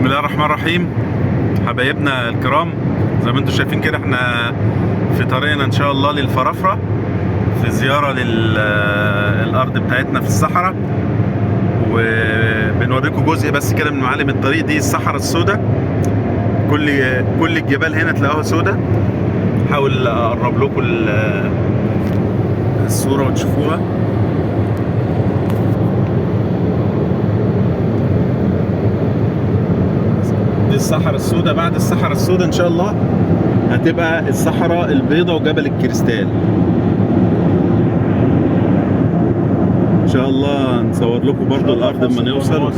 بسم الله الرحمن الرحيم. حبايبنا الكرام، زي ما انتم شايفين كده احنا في طريقنا ان شاء الله للفرافرة، في زيارة للأرض بتاعتنا في الصحراء، وبنوريكم جزء بس كده من معالم الطريق. دي الصحراء السوداء، كل الجبال هنا تلاقوها سوداء. حاول اقرب لكم الصورة وتشوفوها. دي الصحراء السوداء. بعد الصحراء السوداء ان شاء الله هتبقى الصحراء البيضاء وجبل الكريستال. ان شاء الله نصور لكم برضو الارض لما نوصل.